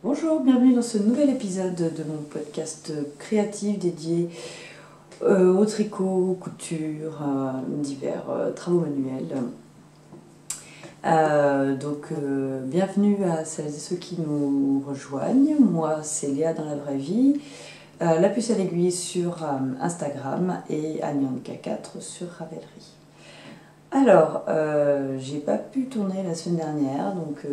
Bonjour, bienvenue dans ce nouvel épisode de mon podcast créatif dédié au tricot, aux coutures, divers travaux manuels. Bienvenue à celles et ceux qui nous rejoignent. Moi, c'est Léa dans la vraie vie, la puce à l'aiguille sur Instagram et Agnianka4 sur Ravelry. Alors, j'ai pas pu tourner la semaine dernière, donc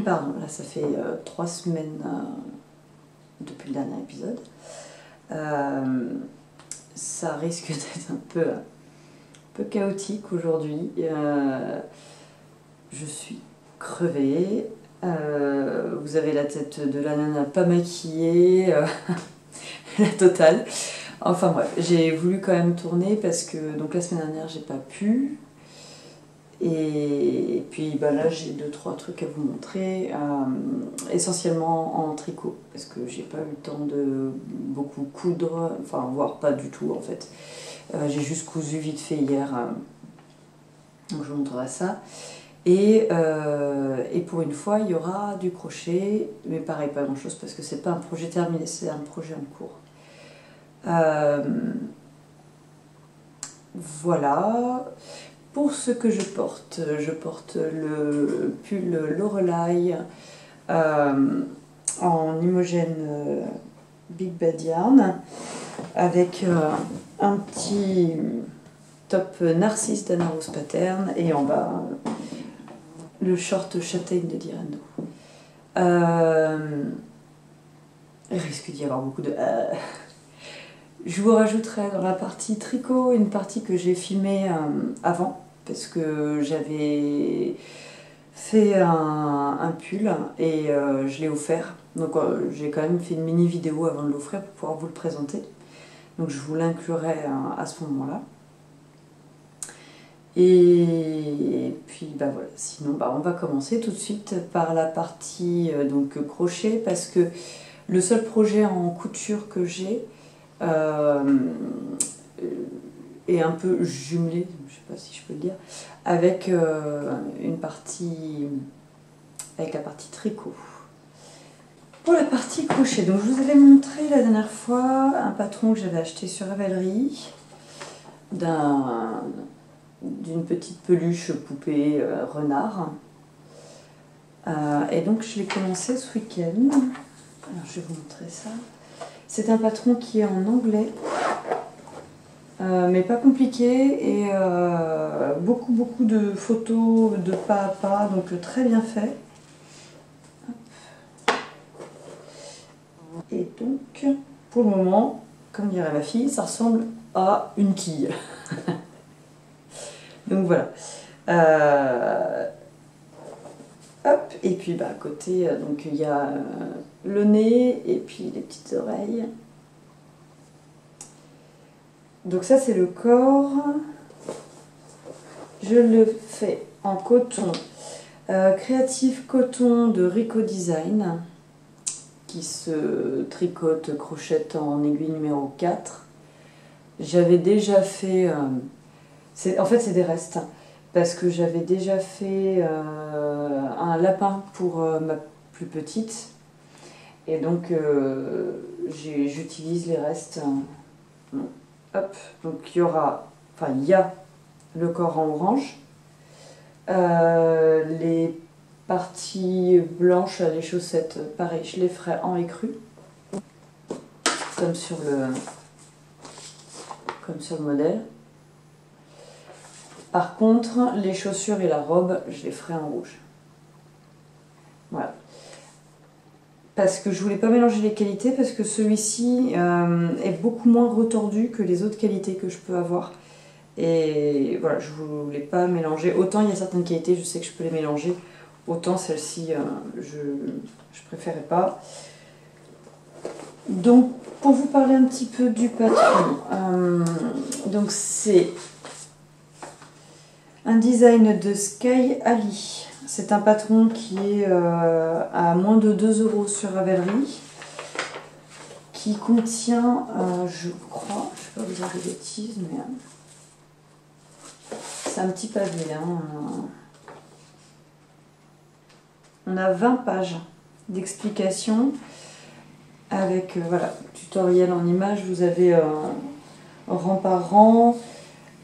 pardon, là ça fait 3 semaines depuis le dernier épisode. Ça risque d'être un peu chaotique aujourd'hui. Je suis crevée. Vous avez la tête de la nana pas maquillée, la totale. Enfin bref, j'ai voulu quand même tourner parce que donc la semaine dernière j'ai pas pu. Et puis là j'ai 2-3 trucs à vous montrer, essentiellement en tricot, parce que j'ai pas eu le temps de beaucoup coudre, enfin voire pas du tout en fait. J'ai juste cousu vite fait hier, donc je vous montrerai ça. Et pour une fois il y aura du crochet, mais pareil pas grand chose parce que c'est pas un projet terminé, c'est un projet en cours. Voilà. Pour ce que je porte le pull Lorelai en Imogène Big Bad Yarn avec un petit top Narcisse d'Anna Rose Pattern et en bas le short châtaigne de Dirando. Il risque d'y avoir beaucoup de... Je vous rajouterai dans la partie tricot une partie que j'ai filmée avant, parce que j'avais fait un pull et je l'ai offert. Donc j'ai quand même fait une mini vidéo avant de l'offrir pour pouvoir vous le présenter. Donc je vous l'inclurai à ce moment-là. Et puis voilà, sinon on va commencer tout de suite par la partie donc crochet, parce que le seul projet en couture que j'ai est un peu jumelé, je sais pas si je peux le dire, avec une partie, avec la partie tricot. Pour la partie crochet, donc je vous avais montré la dernière fois un patron que j'avais acheté sur Ravelry d'une petite peluche poupée renard. Et donc je l'ai commencé ce week-end. Alors je vais vous montrer ça. C'est un patron qui est en anglais, mais pas compliqué, et beaucoup de photos de pas à pas, donc très bien fait. Et donc, pour le moment, comme dirait ma fille, ça ressemble à une quille. Donc voilà. Hop, et puis à côté, donc il y a le nez et puis les petites oreilles. Donc ça c'est le corps. Je le fais en coton, Creative Coton de Rico Design, qui se tricote, crochette en aiguille numéro 4. J'avais déjà fait, en fait c'est des restes, parce que j'avais déjà fait un lapin pour ma plus petite, et donc j'utilise les restes. Hop, donc il y a le corps en orange, les parties blanches, les chaussettes, pareil, je les ferai en écru, comme sur le modèle. Par contre, les chaussures et la robe, je les ferai en rouge. Voilà. Parce que je voulais pas mélanger les qualités, parce que celui-ci est beaucoup moins retordu que les autres qualités que je peux avoir. Et voilà, je voulais pas mélanger. Autant il y a certaines qualités, je sais que je peux les mélanger. Autant celle-ci, je préférais pas. Donc, pour vous parler un petit peu du patron, donc c'est un design de Sky Ali. C'est un patron qui est à moins de 2 € sur Ravelry, qui contient, je crois, je ne vais pas vous dire de bêtises, mais c'est un petit pavé. On a 20 pages. d'explication avec voilà, tutoriel en images. Vous avez rang par rang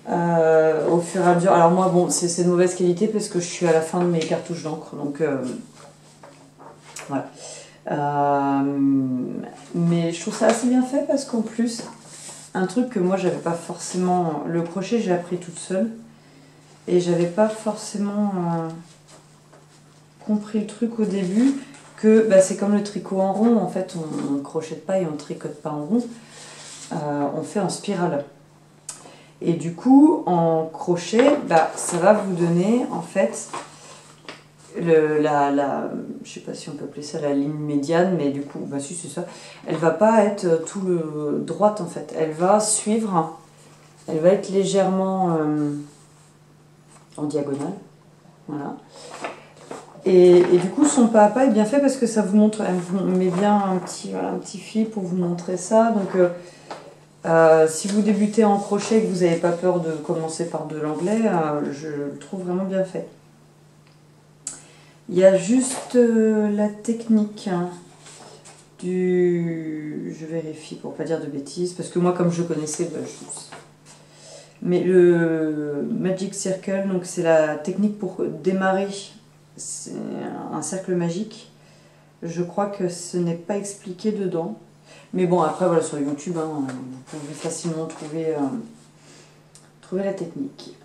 au fur et à mesure. Alors moi bon c'est de mauvaise qualité parce que je suis à la fin de mes cartouches d'encre, donc voilà. Mais je trouve ça assez bien fait parce qu'en plus, un truc que moi j'avais pas forcément, le crochet j'ai appris toute seule et j'avais pas forcément compris le truc au début, que bah, c'est comme le tricot en rond, en fait on ne crochette pas et on tricote pas en rond, on fait en spirale. Et du coup en crochet, bah, ça va vous donner en fait je sais pas si on peut appeler ça la ligne médiane, mais du coup, bah si c'est ça, elle va pas être tout droite en fait, elle va suivre, elle va être légèrement en diagonale, voilà. Et du coup, son pas à pas est bien fait parce que ça vous montre, elle vous met bien un petit fil pour vous montrer ça. Donc, si vous débutez en crochet et que vous n'avez pas peur de commencer par de l'anglais, je le trouve vraiment bien fait. Il y a juste la technique je vérifie pour pas dire de bêtises, parce que moi, comme je connaissais, bah, mais le Magic Circle, donc c'est la technique pour démarrer un cercle magique. Je crois que ce n'est pas expliqué dedans. Mais bon, après, voilà, sur YouTube, hein, vous pouvez facilement trouver la technique.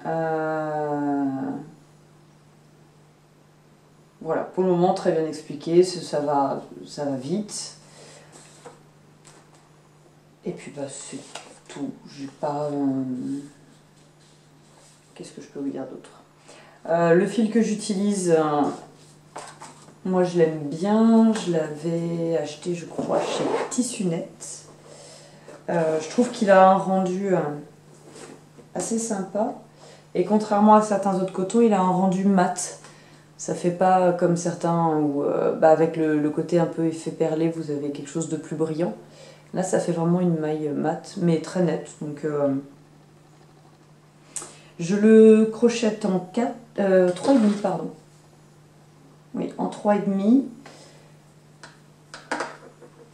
Voilà, pour le moment, très bien expliqué, ça va vite. Et puis, bah, c'est tout. J'ai pas... Qu'est-ce que je peux vous dire d'autre? Le fil que j'utilise, moi je l'aime bien, je l'avais acheté je crois chez Tissunet. Je trouve qu'il a un rendu assez sympa, et contrairement à certains autres cotons, il a un rendu mat. Ça fait pas comme certains où bah, avec le côté un peu effet perlé, vous avez quelque chose de plus brillant. Là ça fait vraiment une maille mat, mais très nette. Donc je le crochette en 3,5 pardon. Oui, en 3,5.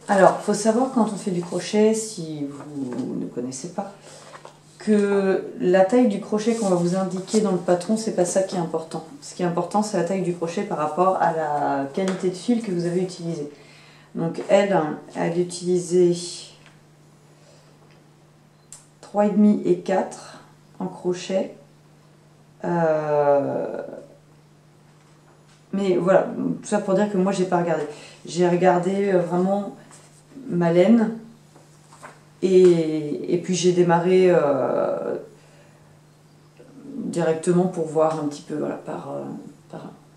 Alors, il faut savoir quand on fait du crochet, si vous ne connaissez pas, que la taille du crochet qu'on va vous indiquer dans le patron, c'est pas ça qui est important. Ce qui est important, c'est la taille du crochet par rapport à la qualité de fil que vous avez utilisé. Donc elle utilisait 3,5 et 4 en crochet. Mais voilà, tout ça pour dire que moi j'ai pas regardé. J'ai regardé vraiment ma laine et puis j'ai démarré directement pour voir un petit peu, voilà, par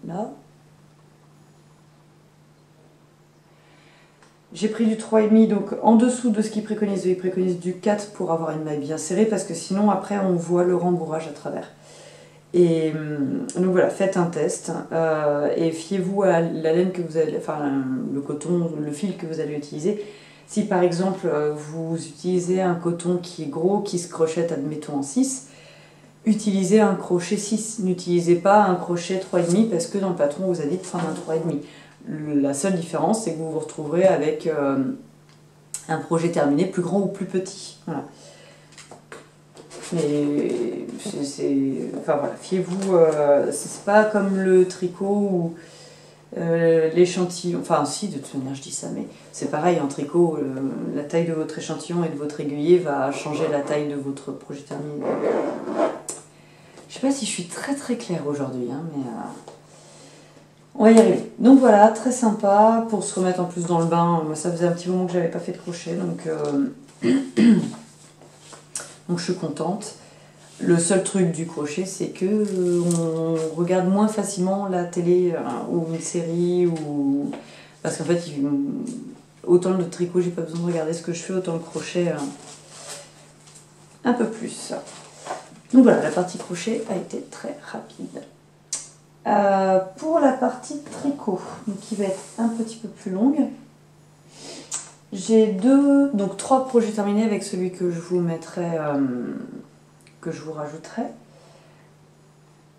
là. J'ai pris du 3,5, donc en dessous de ce qu'ils préconisent. Ils préconisent du 4 pour avoir une maille bien serrée, parce que sinon après on voit le rembourrage à travers. Et donc voilà, faites un test et fiez-vous à la laine que vous allez, enfin le coton, le fil que vous allez utiliser. Si par exemple vous utilisez un coton qui est gros, qui se crochette admettons en 6, utilisez un crochet 6, n'utilisez pas un crochet 3,5 parce que dans le patron on vous a dit de prendre un 3,5. La seule différence c'est que vous vous retrouverez avec un projet terminé plus grand ou plus petit. Voilà. Mais enfin voilà, fiez-vous, c'est pas comme le tricot ou l'échantillon, enfin si, de toute manière je dis ça, mais c'est pareil en tricot, la taille de votre échantillon et de votre aiguillet va changer la taille de votre projet terminé. Je sais pas si je suis très très claire aujourd'hui, hein, mais on va y arriver. Donc voilà, très sympa pour se remettre en plus dans le bain. Moi ça faisait un petit moment que j'avais pas fait de crochet, donc donc je suis contente. Le seul truc du crochet, c'est que on regarde moins facilement la télé ou une série, ou parce qu'en fait, autant le tricot, j'ai pas besoin de regarder ce que je fais, autant le crochet un peu plus. Donc voilà, la partie crochet a été très rapide. Pour la partie tricot, donc qui va être un petit peu plus longue, j'ai donc 3 projets terminés avec celui que je vous mettrai, que je vous rajouterai.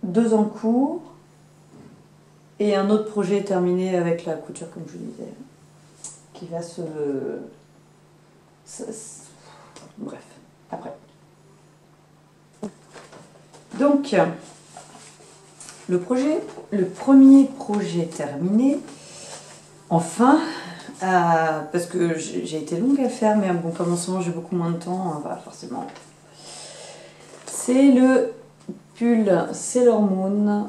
2 en cours, Et un autre projet terminé avec la couture, comme je vous disais, qui va se... Bref, après. Donc, le premier projet terminé, enfin, parce que j'ai été longue à faire, mais bon, comme en ce moment j'ai beaucoup moins de temps, hein, voilà, forcément. C'est le pull Sailor Moon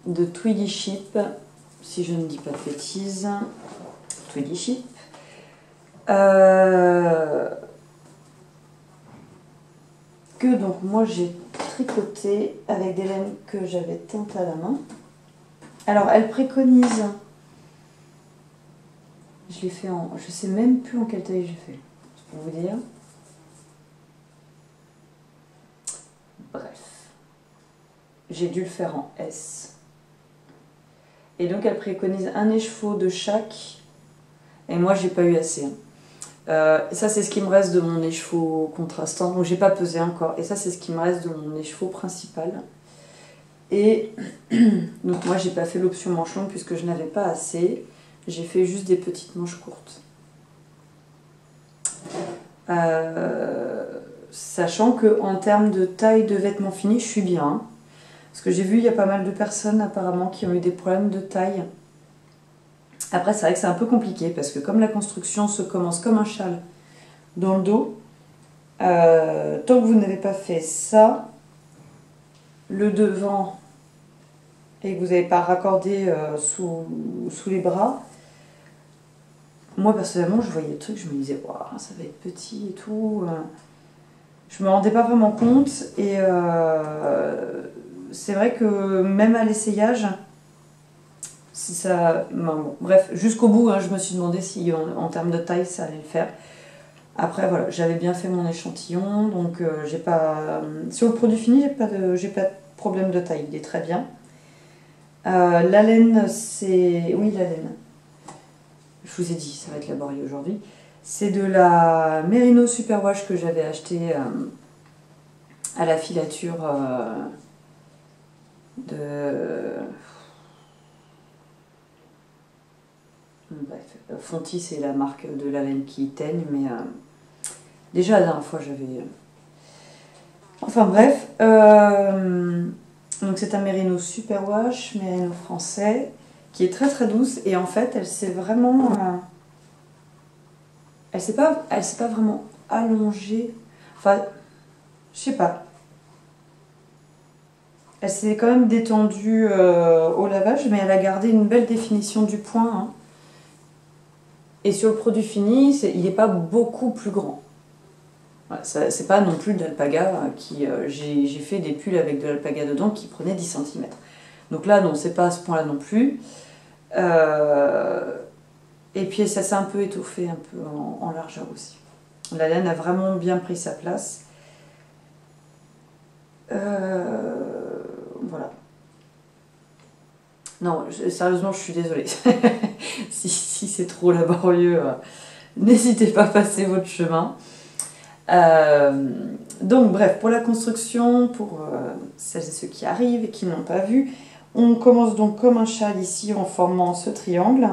de Twiggy Ship, si je ne dis pas de bêtises. Twiggy Ship. Que donc moi j'ai tricoté avec des laines que j'avais teintes à la main. Alors elle préconise, je l'ai fait en, je sais même plus en quelle taille j'ai fait, pour vous dire. Bref, j'ai dû le faire en S. Et donc elle préconise un écheveau de chaque, et moi j'ai pas eu assez. Ça c'est ce qui me reste de mon écheveau contrastant, donc j'ai pas pesé encore, et ça c'est ce qui me reste de mon écheveau principal. Et donc moi j'ai pas fait l'option manche longue puisque je n'avais pas assez, j'ai fait juste des petites manches courtes. Sachant que en termes de taille de vêtements finis, je suis bien. Parce que j'ai vu, il y a pas mal de personnes apparemment qui ont eu des problèmes de taille. Après, c'est vrai que c'est un peu compliqué parce que comme la construction se commence comme un châle dans le dos, tant que vous n'avez pas fait ça, le devant, et que vous n'avez pas raccordé sous les bras, moi personnellement, je voyais le truc, je me disais, waouh, ça va être petit et tout. Je me rendais pas vraiment compte et c'est vrai que même à l'essayage, si ça, bon, bref, jusqu'au bout, hein, je me suis demandé si en termes de taille ça allait le faire. Après voilà, j'avais bien fait mon échantillon, donc j'ai pas, sur le produit fini, j'ai pas de problème de taille, il est très bien. La laine, c'est, oui la laine. Je vous ai dit, ça va être laborieux aujourd'hui. C'est de la Merino Superwash que j'avais acheté à la filature de... Bref, Fonty, c'est la marque de la laine qui teigne, mais déjà la dernière fois j'avais... Enfin bref, donc c'est un Merino Superwash, Merino français, qui est très très douce, et en fait elle s'est vraiment... elle s'est pas vraiment allongée, enfin, je sais pas. Elle s'est quand même détendue au lavage, mais elle a gardé une belle définition du point, hein. Et sur le produit fini, il n'est pas beaucoup plus grand. Voilà, c'est pas non plus de l'alpaga, j'ai fait des pulls avec de l'alpaga dedans qui prenaient 10 cm. Donc là, non, c'est pas à ce point-là non plus. Et puis ça s'est un peu étoffé, un peu en largeur aussi. La laine a vraiment bien pris sa place. Voilà. Non, sérieusement, je suis désolée. si c'est trop laborieux, n'hésitez pas à passer votre chemin. Donc bref, pour la construction, pour celles et ceux qui arrivent et qui n'ont pas vu, on commence donc comme un châle ici en formant ce triangle.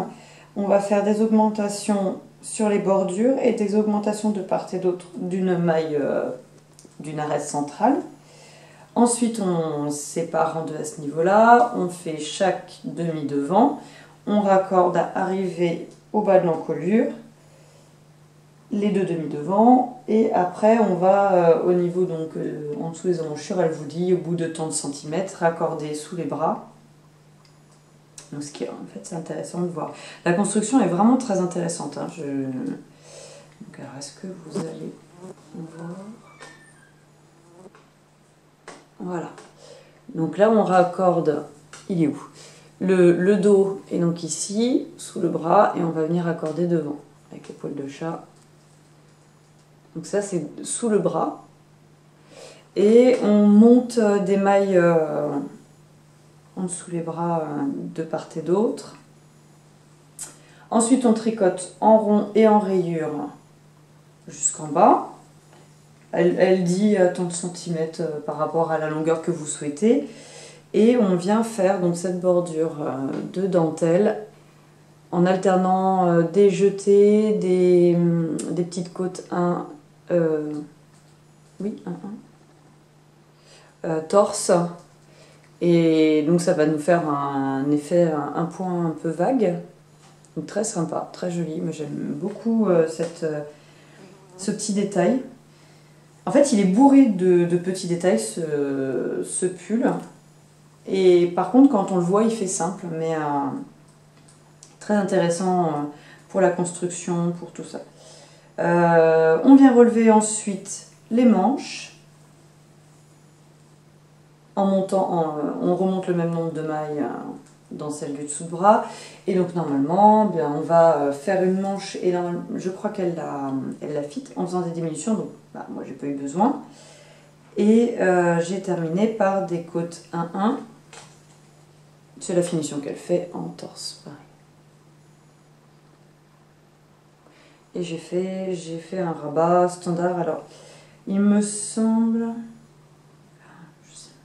On va faire des augmentations sur les bordures et des augmentations de part et d'autre d'une maille, d'une arête centrale. Ensuite, on sépare en deux à ce niveau-là, on fait chaque demi-devant, on raccorde à arriver au bas de l'encolure, les deux demi-devants, et après on va au niveau, donc en dessous des emmanchures, elle vous dit, au bout de tant de centimètres, raccorder sous les bras. Donc, ce qui, en fait, c'est intéressant de voir. La construction est vraiment très intéressante, hein. Donc, alors, est-ce que vous allez voir? Voilà. Donc là, on raccorde, il est où? Le dos est donc ici, sous le bras, et on va venir raccorder devant, avec les poils de chat. Donc ça, c'est sous le bras. Et on monte des mailles en dessous les bras de part et d'autre. Ensuite, on tricote en rond et en rayure jusqu'en bas. Elle dit tant de centimètres par rapport à la longueur que vous souhaitez. Et on vient faire donc cette bordure de dentelle en alternant des jetés, des petites côtes 1, oui, 1, torse. Et donc ça va nous faire un effet, un point un peu vague. Donc très sympa, très joli. Moi j'aime beaucoup ce petit détail. En fait il est bourré de petits détails ce pull. Et par contre quand on le voit il fait simple, mais très intéressant pour la construction, pour tout ça. On vient relever ensuite les manches. En montant, on remonte le même nombre de mailles dans celle du dessous de bras. Et donc normalement, bien, on va faire une manche, et là, je crois qu'elle la fit en faisant des diminutions, donc bah, moi j'ai pas eu besoin. Et j'ai terminé par des côtes 1-1. C'est la finition qu'elle fait en torse, pareil. Et j'ai fait un rabat standard. Alors, il me semble...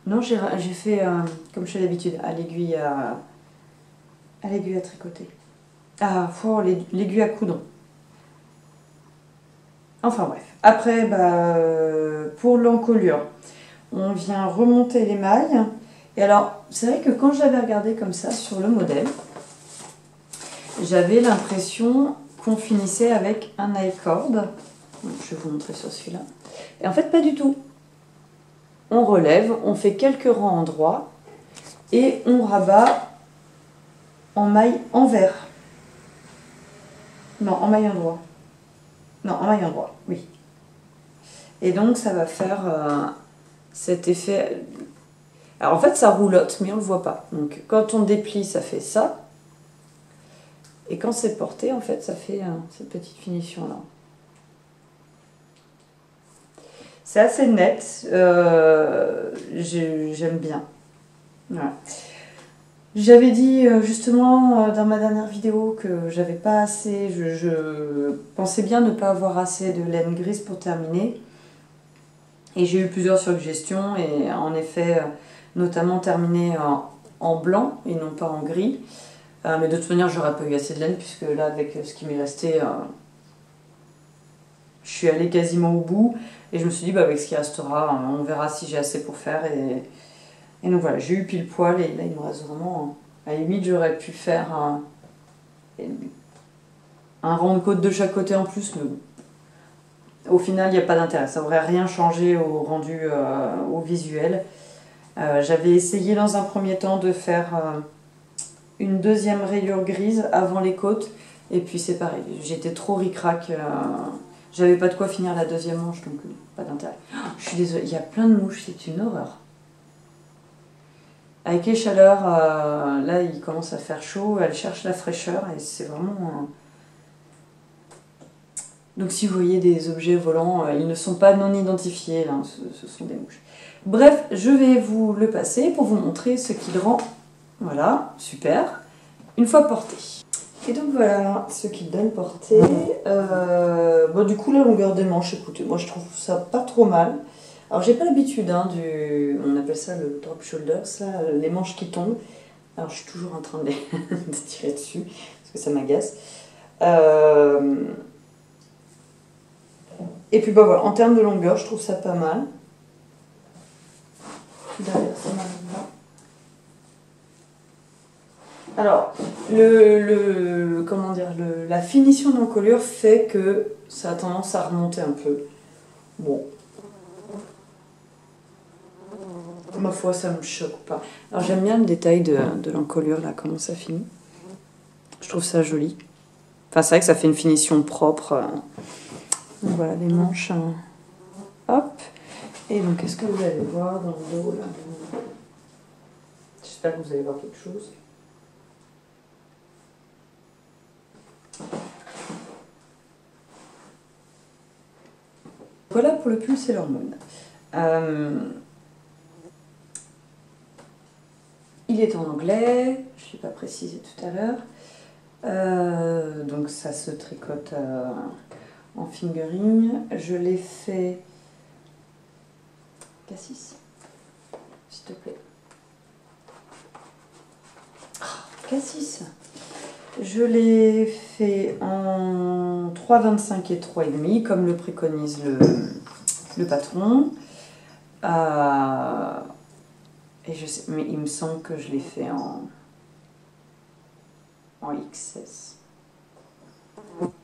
Non, j'ai fait, comme je fais d'habitude, à l'aiguille à tricoter. Ah, l'aiguille à coudre. Enfin bref. Après, bah, pour l'encolure, on vient remonter les mailles. Et alors, c'est vrai que quand j'avais regardé comme ça sur le modèle, j'avais l'impression qu'on finissait avec un I-cord. Je vais vous montrer sur celui-là. Et en fait, pas du tout. On relève, on fait quelques rangs en droit et on rabat en maille envers. Non, en maille en droit. Non, en maille en droit, oui. Et donc ça va faire cet effet... Alors en fait ça roulotte, mais on ne le voit pas. Donc quand on déplie, ça fait ça. Et quand c'est porté, en fait, ça fait cette petite finition-là. C'est assez net, j'aime bien. Voilà. J'avais dit justement dans ma dernière vidéo que j'avais pas assez, je pensais bien ne pas avoir assez de laine grise pour terminer. Et j'ai eu plusieurs suggestions et en effet, notamment terminer en blanc et non pas en gris. Mais de toute manière, j'aurais pas eu assez de laine puisque là, avec ce qui m'est resté, je suis allée quasiment au bout. Et je me suis dit, bah, avec ce qui restera, on verra si j'ai assez pour faire. Et donc voilà, j'ai eu pile poil et là, il me reste vraiment... À la limite, j'aurais pu faire un rang de côte de chaque côté en plus, mais bon. Au final, il n'y a pas d'intérêt. Ça n'aurait rien changé au rendu, au visuel. J'avais essayé dans un premier temps de faire une deuxième rayure grise avant les côtes. Et puis c'est pareil, j'étais trop ric-rac. J'avais pas de quoi finir la deuxième manche, donc pas d'intérêt. Oh, je suis désolée, il y a plein de mouches, c'est une horreur. Avec les chaleurs, là il commence à faire chaud, elle cherche la fraîcheur et c'est vraiment... Donc si vous voyez des objets volants, ils ne sont pas non identifiés, là, ce sont des mouches. Bref, je vais vous le passer pour vous montrer ce qu'il rend. Voilà, super. Une fois porté. Et donc voilà ce qu'il donne porté. Bon, du coup, la longueur des manches, écoutez, moi je trouve ça pas trop mal. Alors j'ai pas l'habitude on appelle ça le drop shoulders, là, les manches qui tombent. Alors je suis toujours en train de tirer dessus, parce que ça m'agace. Et puis bah voilà, en termes de longueur, je trouve ça pas mal. Derrière, ça m'arrive là. Alors, comment dire, la finition d'encolure fait que ça a tendance à remonter un peu. Bon. Ma foi, ça me choque pas. Alors j'aime bien le détail de l'encolure, là, comment ça finit. Je trouve ça joli. Enfin, c'est vrai que ça fait une finition propre. Donc voilà, les manches. Hop. Et donc, est-ce que vous allez voir dans le dos, là? J'espère que vous allez voir quelque chose. Voilà pour le pull Sailor Moon. Il est en anglais, je ne l'ai pas précisé tout à l'heure. Donc ça se tricote en fingering. Je l'ai fait... Cassis, s'il te plaît. Cassis. Je l'ai fait en 3,25 et 3,5 comme le préconise le patron. Et je sais, mais il me semble que je l'ai fait en XS.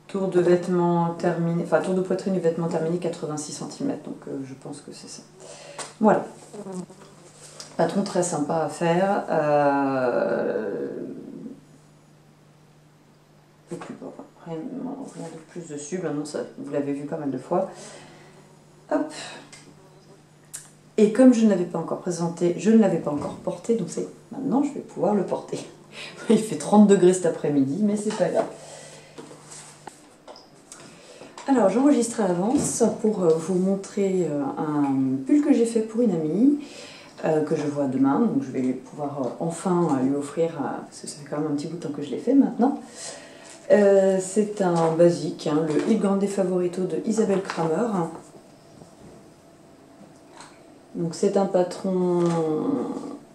Tour de vêtements terminé, enfin tour de poitrine du vêtement terminé 86 cm, donc je pense que c'est ça. Voilà. Patron très sympa à faire. Et puis bon, rien de plus dessus, maintenant ça, vous l'avez vu pas mal de fois. Hop. Et comme je ne l'avais pas encore présenté, je ne l'avais pas encore porté, donc c'est maintenant je vais pouvoir le porter. Il fait 30 degrés cet après-midi, mais c'est pas grave. Alors j'enregistre à l'avance pour vous montrer un pull que j'ai fait pour une amie, que je vois demain, donc je vais pouvoir enfin lui offrir, parce que ça fait quand même un petit bout de temps que je l'ai fait maintenant. C'est un basique, hein, le Il Grande Favorito de Isabelle Kramer. Donc c'est un patron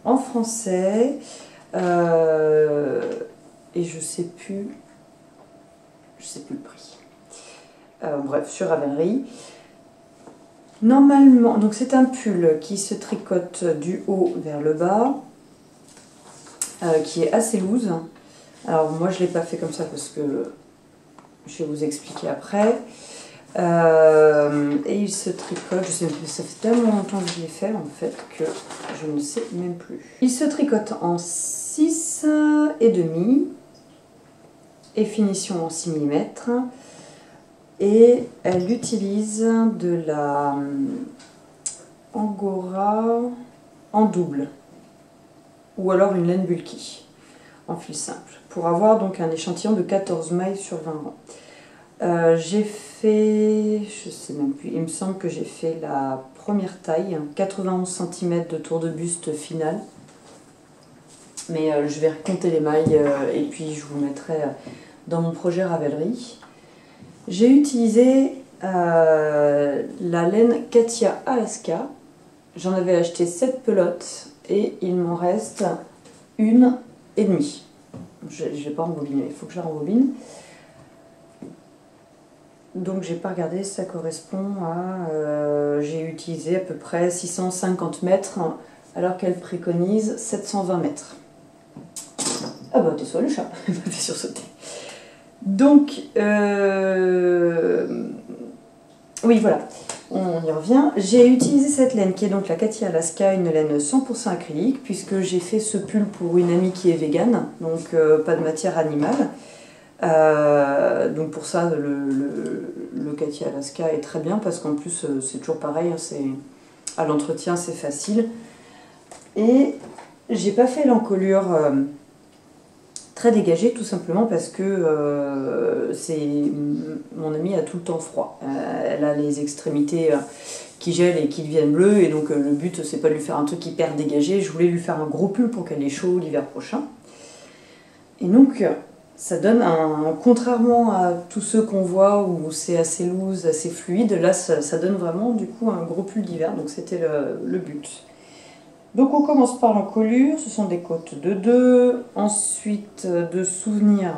en français, et je sais plus le prix. Bref, sur Ravelry. Normalement, donc c'est un pull qui se tricote du haut vers le bas, qui est assez loose. Alors moi je ne l'ai pas fait comme ça parce que je vais vous expliquer après. Et il se tricote, je sais même plus, ça fait tellement longtemps que je l'ai fait en fait que je ne sais même plus. Il se tricote en 6,5 et finition en 6 mm. Et elle utilise de la Angora en double ou alors une laine bulky en fil simple pour avoir donc un échantillon de 14 mailles sur 20 rangs. J'ai fait, je sais même plus, il me semble que j'ai fait la première taille, 91 cm de tour de buste final. Mais je vais recompter les mailles et puis je vous mettrai dans mon projet Ravelry. J'ai utilisé la laine Katia Alaska. J'en avais acheté 7 pelotes et il m'en reste 1,5. Je ne vais pas rembobiner, il faut que je la rembobine. Donc j'ai pas regardé, ça correspond à... j'ai utilisé à peu près 650 mètres alors qu'elle préconise 720 mètres. Ah bah t'es soit le chat, il m'a fait sursauter. Donc, oui voilà, on y revient. J'ai utilisé cette laine qui est donc la Katia Alaska, une laine 100% acrylique, puisque j'ai fait ce pull pour une amie qui est végane, donc pas de matière animale. Donc pour ça, le Katia Alaska est très bien, parce qu'en plus c'est toujours pareil, hein, à l'entretien c'est facile. Et j'ai pas fait l'encolure très dégagée, tout simplement parce que mon amie a tout le temps froid. Elle a les extrémités qui gèlent et qui deviennent bleues, et donc le but c'est pas de lui faire un truc hyper dégagé. Je voulais lui faire un gros pull pour qu'elle ait chaud l'hiver prochain. Et donc ça donne contrairement à tous ceux qu'on voit où c'est assez loose, assez fluide, là ça donne vraiment du coup un gros pull d'hiver, donc c'était le but. Donc on commence par l'encolure, ce sont des côtes de 2, ensuite de souvenir,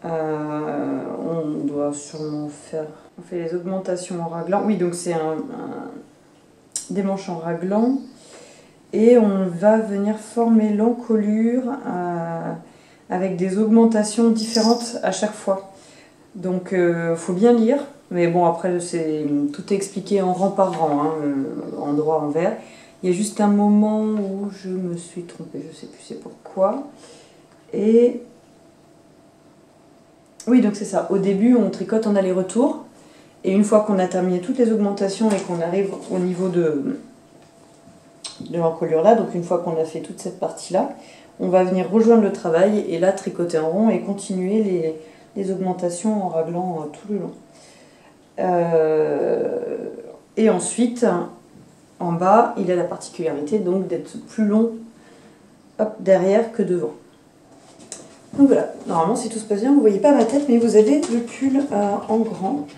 on doit sûrement faire, on fait les augmentations en raglan, oui donc c'est des manches en raglan, et on va venir former l'encolure avec des augmentations différentes à chaque fois. Donc faut bien lire, mais bon après tout est expliqué en rang par rang, hein, en droit, en vert. Il y a juste un moment où je me suis trompée, je ne sais plus c'est pourquoi. Et oui, donc c'est ça. Au début, on tricote en aller-retour. Et une fois qu'on a terminé toutes les augmentations et qu'on arrive au niveau de l'encolure là, donc une fois qu'on a fait toute cette partie-là, on va venir rejoindre le travail et là tricoter en rond et continuer les augmentations en raglant tout le long. Et ensuite... En bas, il a la particularité donc d'être plus long derrière que devant. Donc voilà, normalement si tout se passe bien, vous ne voyez pas ma tête, mais vous avez le pull en grand.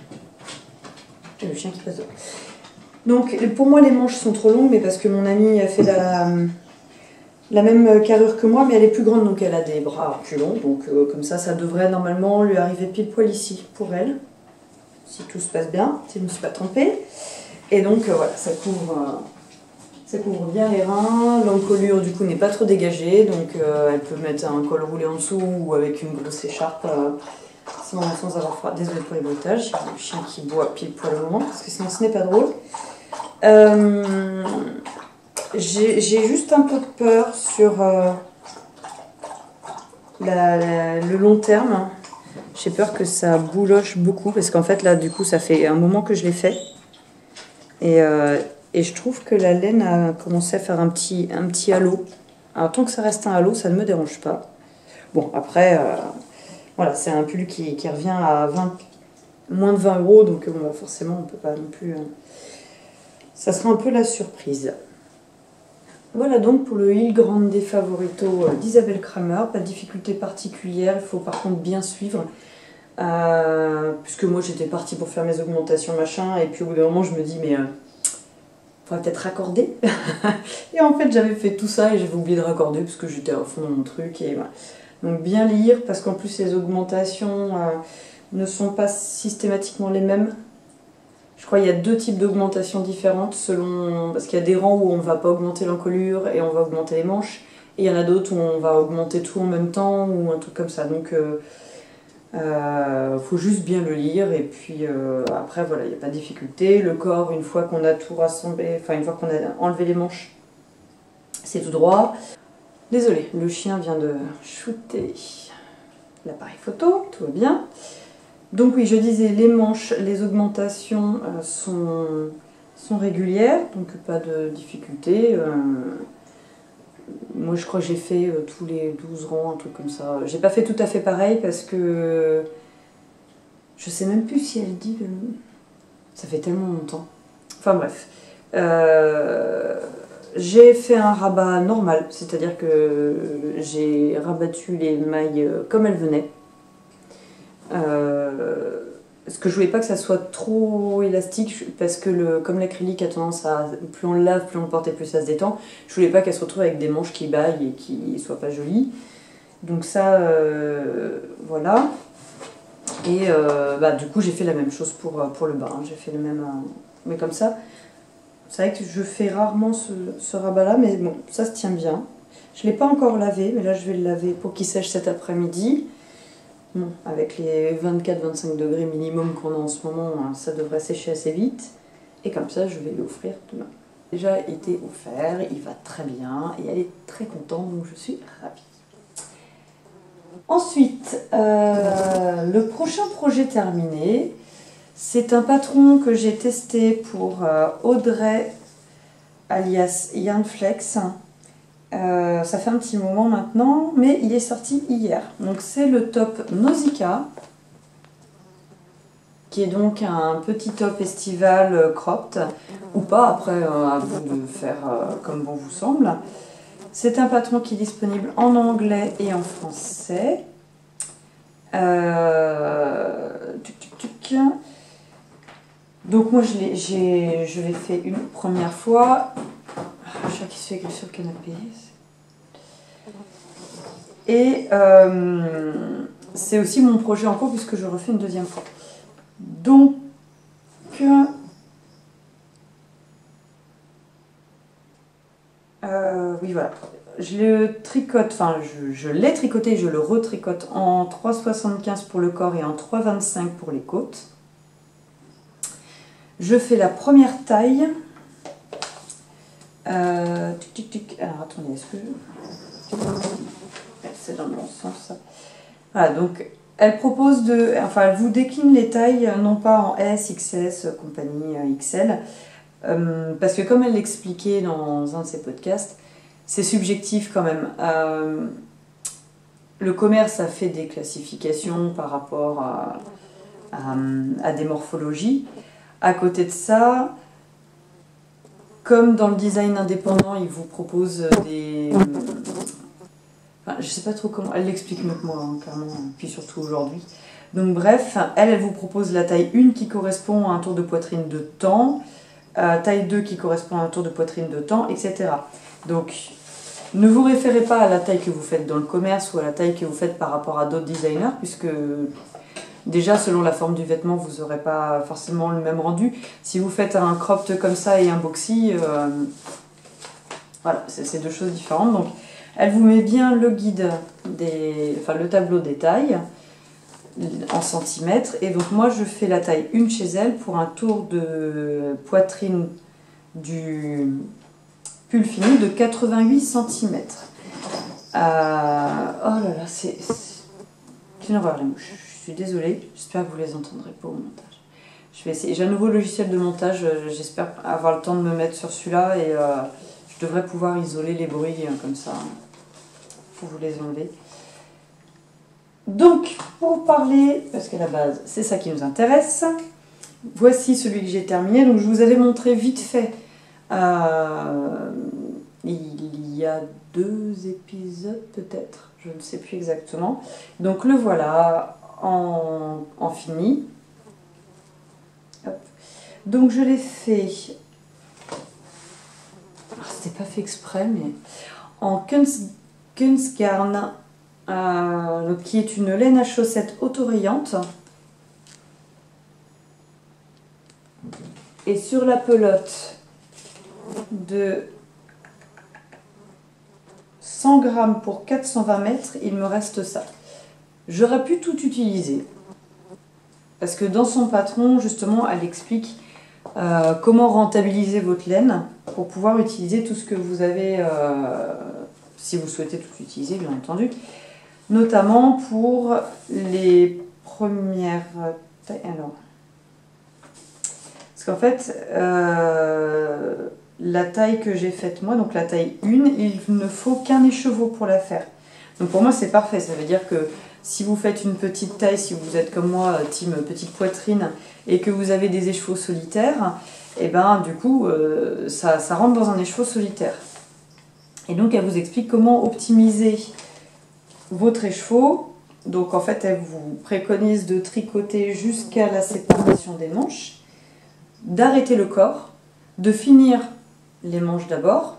Et le chien qui passe devant. Donc pour moi les manches sont trop longues, mais parce que mon amie a fait la même carrure que moi, mais elle est plus grande, donc elle a des bras plus longs. Donc comme ça devrait normalement lui arriver pile poil ici pour elle. Si tout se passe bien, si je ne me suis pas trompée. Et donc voilà, ça couvre bien les reins. L'encolure du coup n'est pas trop dégagée, donc elle peut mettre un col roulé en dessous ou avec une grosse écharpe sans avoir froid. Désolée pour les bruitages, il y a le chien qui boit pile poil au moment, parce que sinon ce n'est pas drôle. J'ai juste un peu de peur sur le long terme. J'ai peur que ça bouloche beaucoup, parce qu'en fait là du coup ça fait un moment que je l'ai fait. Et je trouve que la laine a commencé à faire un petit halo. Alors tant que ça reste un halo, ça ne me dérange pas. Bon, après, voilà, c'est un pull qui revient à moins de 20 €, donc bon, forcément, on ne peut pas non plus... ça sera un peu la surprise. Voilà donc pour le Il Grande Favorito d'Isabelle Kramer. Pas de difficulté particulière, il faut par contre bien suivre. Puisque moi j'étais partie pour faire mes augmentations machin, et puis au bout d'un moment je me dis mais faudrait peut-être raccorder. Et en fait j'avais fait tout ça et j'avais oublié de raccorder parce que j'étais à fond dans mon truc. Et voilà. Donc bien lire, parce qu'en plus les augmentations ne sont pas systématiquement les mêmes. Je crois qu'il y a 2 types d'augmentations différentes selon... Parce qu'il y a des rangs où on ne va pas augmenter l'encolure et on va augmenter les manches. Et il y en a d'autres où on va augmenter tout en même temps ou un truc comme ça. Donc faut juste bien le lire. Et puis après voilà, il n'y a pas de difficulté. Le corps, une fois qu'on a tout rassemblé, enfin une fois qu'on a enlevé les manches, c'est tout droit. Désolée, le chien vient de shooter l'appareil photo, tout va bien. Donc oui, je disais, les manches, les augmentations sont régulières, donc pas de difficulté. Moi je crois que j'ai fait tous les 12 rangs, un truc comme ça. J'ai pas fait tout à fait pareil parce que je sais même plus si elle dit... Ça fait tellement longtemps. Enfin bref. J'ai fait un rabat normal, c'est-à-dire que j'ai rabattu les mailles comme elles venaient. Parce que je voulais pas que ça soit trop élastique, parce que comme l'acrylique a tendance à... Plus on le lave, plus on le porte et plus ça se détend. Je voulais pas qu'elle se retrouve avec des manches qui baillent et qui soient pas jolies. Donc ça, voilà. Et du coup j'ai fait la même chose pour le bas. J'ai fait le même... mais comme ça... C'est vrai que je fais rarement ce rabat-là, mais bon, ça se tient bien. Je ne l'ai pas encore lavé, mais là je vais le laver pour qu'il sèche cet après-midi. Bon, avec les 24-25 degrés minimum qu'on a en ce moment, ça devrait sécher assez vite. Et comme ça, je vais l'offrir demain. Déjà été offert, il va très bien et elle est très contente, donc je suis ravie. Ensuite, le prochain projet terminé, c'est un patron que j'ai testé pour Audrey, alias Yarnflex. Ça fait un petit moment maintenant, mais il est sorti hier. Donc c'est le top Nausicaa, qui est donc un petit top estival cropped, ou pas, après à vous de faire comme bon vous semble. C'est un patron qui est disponible en anglais et en français. Donc moi je l'ai fait une première fois. Le chat qui se fait griffer sur le canapé. Et c'est aussi mon projet en cours puisque je refais une deuxième fois. Donc oui voilà. Je le tricote, enfin je l'ai tricoté, je le retricote en 3,75 pour le corps et en 3,25 pour les côtes. Je fais la première taille. Alors attendez, est-ce que c'est dans le bon sens ça. Voilà, donc elle propose de... Enfin, elle vous décline les tailles, non pas en S, XS, compagnie XL. Parce que comme elle l'expliquait dans un de ses podcasts, c'est subjectif quand même. Le commerce a fait des classifications par rapport à des morphologies. À côté de ça, comme dans le design indépendant, il vous propose des... Enfin, je sais pas trop comment... Elle l'explique mieux que moi, hein, clairement, puis surtout aujourd'hui. Donc bref, elle vous propose la taille 1 qui correspond à un tour de poitrine de temps, taille 2 qui correspond à un tour de poitrine de temps, etc. Donc, Ne vous référez pas à la taille que vous faites dans le commerce ou à la taille que vous faites par rapport à d'autres designers, puisque déjà selon la forme du vêtement, vous n'aurez pas forcément le même rendu. Si vous faites un cropped comme ça et un boxy, voilà, c'est deux choses différentes. Donc elle vous met bien le guide, le tableau des tailles en centimètres. Et donc moi je fais la taille 1 chez elle pour un tour de poitrine du pull fini de 88 cm. Oh là là, c'est une horreur les mouches. Je suis désolée, j'espère que vous les entendrez pas au montage. Je vais essayer. J'ai un nouveau logiciel de montage, j'espère avoir le temps de me mettre sur celui-là et je devrais pouvoir isoler les bruits comme ça pour vous les enlever. Donc, pour parler, parce qu'à la base, c'est ça qui nous intéresse, voici celui que j'ai terminé. Donc, je vous avais montré vite fait, il y a 2 épisodes peut-être, je ne sais plus exactement. Donc, le voilà en fini. Hop. Donc, je l'ai fait, c'était pas fait exprès, mais en Kunstgarn. Qui est une laine à chaussettes autorayante. Et sur la pelote de 100 grammes pour 420 mètres, il me reste ça. J'aurais pu tout utiliser. Parce que dans son patron, justement, elle explique comment rentabiliser votre laine pour pouvoir utiliser tout ce que vous avez, si vous souhaitez tout utiliser, bien entendu. Notamment pour les premières tailles. Alors, parce qu'en fait, la taille que j'ai faite moi, donc la taille 1, il ne faut qu'un écheveau pour la faire. Donc pour moi, c'est parfait. Ça veut dire que si vous faites une petite taille, si vous êtes comme moi, team petite poitrine, et que vous avez des écheveaux solitaires, et ben du coup, ça rentre dans un écheveau solitaire. Et donc, elle vous explique comment optimiser votre écheveau. Donc en fait elle vous préconise de tricoter jusqu'à la séparation des manches, d'arrêter le corps, de finir les manches d'abord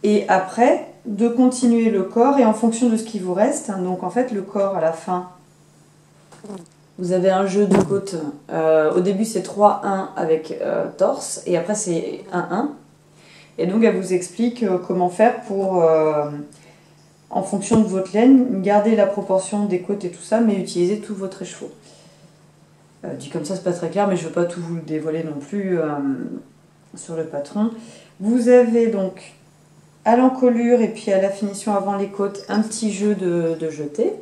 et après de continuer le corps et en fonction de ce qui vous reste. Donc en fait le corps à la fin vous avez un jeu de côtes, au début c'est 3-1 avec torse et après c'est 1-1 et donc elle vous explique comment faire pour en fonction de votre laine, gardez la proportion des côtes et tout ça, mais utilisez tout votre écheveau. Dit comme ça, c'est pas très clair, mais je ne veux pas tout vous le dévoiler non plus sur le patron. Vous avez donc à l'encolure et puis à la finition avant les côtes, un petit jeu de jeté.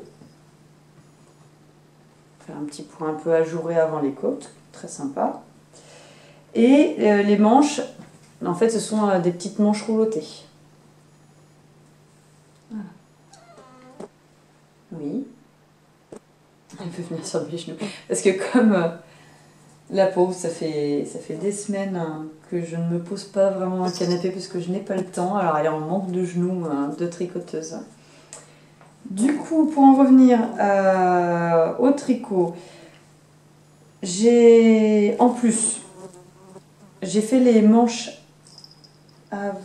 Faire un petit point un peu ajouré avant les côtes, très sympa. Et les manches, en fait, ce sont des petites manches roulottées. Voilà. Oui. Elle peut venir sur mes genoux. Parce que comme la pauvre, ça fait des semaines que je ne me pose pas vraiment un canapé parce que je n'ai pas le temps. Alors elle est en manque de genoux de tricoteuse. Du coup, pour en revenir au tricot, en plus, j'ai fait les manches avant.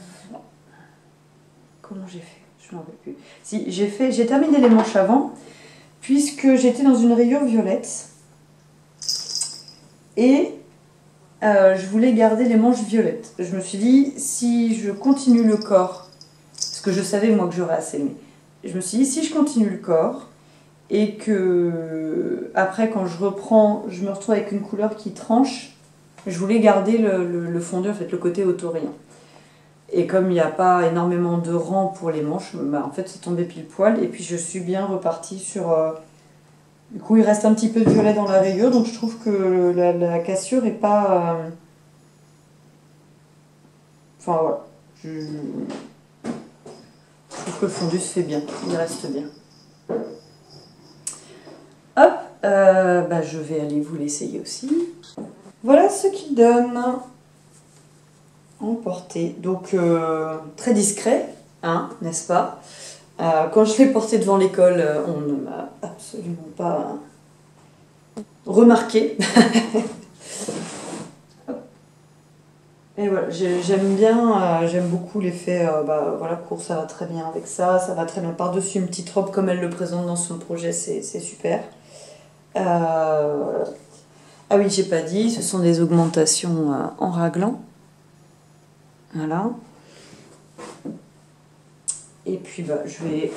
Comment j'ai fait? Je ne m'en rappelle plus. Si, j'ai terminé les manches avant, puisque j'étais dans une rayure violette. Et je voulais garder les manches violettes. Je me suis dit, si je continue le corps, parce que je savais moi que j'aurais assez aimé, je me suis dit, si je continue le corps, et que après quand je reprends, je me retrouve avec une couleur qui tranche, je voulais garder le fondu, en fait, le côté autorayant. Et comme il n'y a pas énormément de rangs pour les manches, bah, en fait c'est tombé pile poil, et puis je suis bien repartie sur... Du coup, il reste un petit peu de violet dans la rayure, donc je trouve que la cassure est pas... Enfin, voilà. Je trouve que le fondu se fait bien, il reste bien. Hop, bah, je vais aller vous l'essayer aussi. Voilà ce qu'il donne en portée. Donc, très discret, hein, n'est-ce pas? Quand je l'ai porté devant l'école, on ne m'a absolument pas remarqué. Et voilà, j'aime bien, j'aime beaucoup l'effet, bah, voilà, court, ça va très bien avec ça va très bien par-dessus une petite robe comme elle le présente dans son projet, c'est super. Voilà. Ah oui, j'ai pas dit, ce sont des augmentations en raglan. Voilà. Et puis bah, je vais...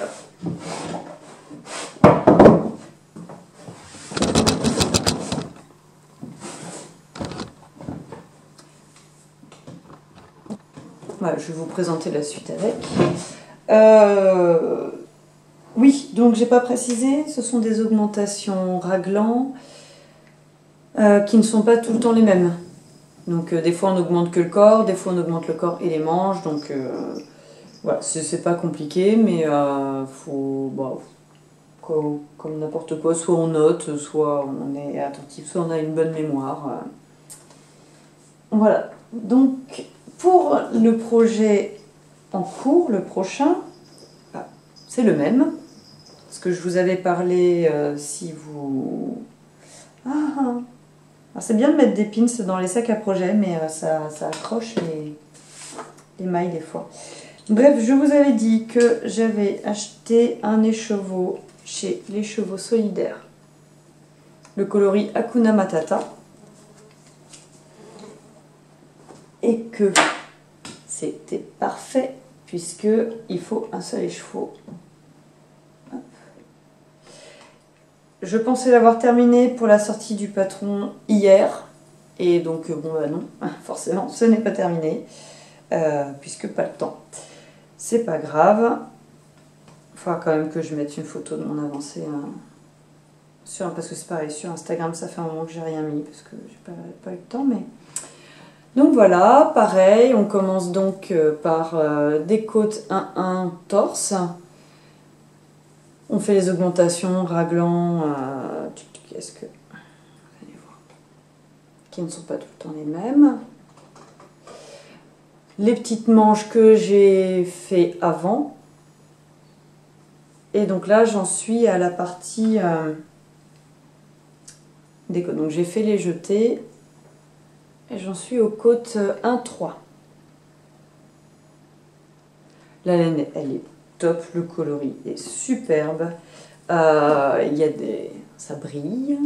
Voilà, je vais vous présenter la suite avec. Oui, donc j'ai pas précisé, ce sont des augmentations raglan qui ne sont pas tout le temps les mêmes. Donc des fois on augmente que le corps, des fois on augmente le corps et les manches, donc voilà, c'est pas compliqué, mais faut, bah, comme n'importe quoi, soit on note, soit on est attentif, soit on a une bonne mémoire. Voilà, donc pour le projet en cours, le prochain, c'est le même. Ce que je vous avais parlé, si vous... c'est bien de mettre des pins dans les sacs à projet, mais ça accroche les mailles des fois. Bref, je vous avais dit que j'avais acheté un écheveau chez les Chevaux Solidaires. Le coloris Hakuna Matata. Et que c'était parfait, puisque il faut un seul écheveau. Je pensais l'avoir terminé pour la sortie du patron hier. Et donc, bon bah non, forcément, ce n'est pas terminé. Puisque pas le temps. C'est pas grave. Il faudra quand même que je mette une photo de mon avancée. Parce que c'est pareil, sur Instagram, ça fait un moment que j'ai rien mis. Parce que j'ai pas eu le temps, mais... Donc voilà, pareil, on commence donc par des côtes 1-1 torse. On fait les augmentations, raglan, qu'est-ce que... Allez voir. Qui ne sont pas tout le temps les mêmes. Les petites manches que j'ai fait avant. Et donc là, j'en suis à la partie des côtes. Donc j'ai fait les jetés. Et j'en suis aux côtes 1-3. La laine, elle est top. Le coloris est superbe. Il y a des... Ça brille.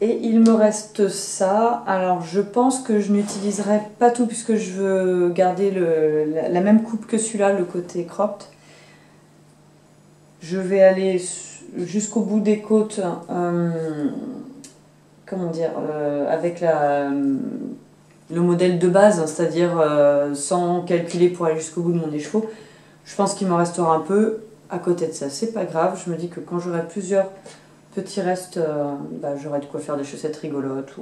Et il me reste ça. Alors je pense que je n'utiliserai pas tout puisque je veux garder la même coupe que celui-là, le côté cropped. Je vais aller jusqu'au bout des côtes, comment dire, avec le modèle de base, c'est-à-dire sans calculer pour aller jusqu'au bout de mon écheveau. Je pense qu'il m'en restera un peu à côté de ça. C'est pas grave, je me dis que quand j'aurai plusieurs petits restes, j'aurai de quoi faire des chaussettes rigolotes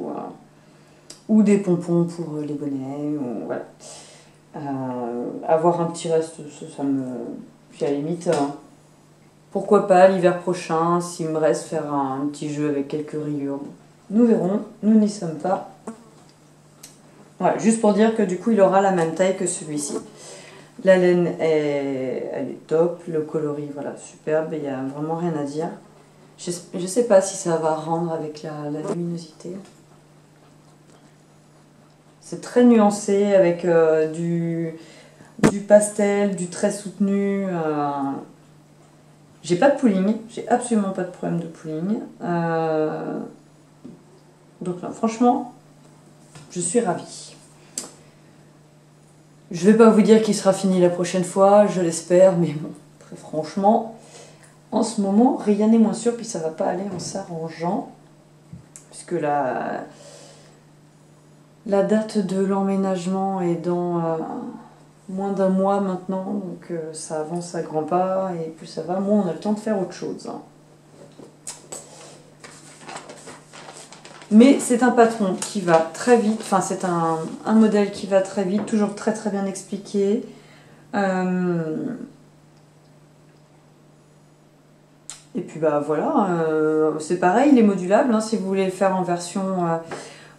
ou des pompons pour les bonnets. Ou, voilà. Avoir un petit reste, ça me... Puis à la limite, pourquoi pas l'hiver prochain, s'il me reste faire un petit jeu avec quelques rayures. Nous verrons, nous n'y sommes pas. Voilà, juste pour dire que du coup il aura la même taille que celui-ci. La laine elle est top, le coloris voilà superbe, il n'y a vraiment rien à dire. Je ne sais pas si ça va rendre avec la luminosité. C'est très nuancé avec du pastel, du très soutenu. J'ai pas de pooling, j'ai absolument pas de problème de pooling. Donc non, franchement, je suis ravie. Je vais pas vous dire qu'il sera fini la prochaine fois, je l'espère, mais bon, très franchement, en ce moment, rien n'est moins sûr, puis ça va pas aller en s'arrangeant, puisque la date de l'emménagement est dans moins d'un mois maintenant, donc ça avance à grands pas, et plus ça va, moins on a le temps de faire autre chose. Mais c'est un patron qui va très vite, enfin c'est un modèle qui va très vite, toujours très très bien expliqué. Et puis bah voilà, c'est pareil, il est modulable, hein, si vous voulez le faire en version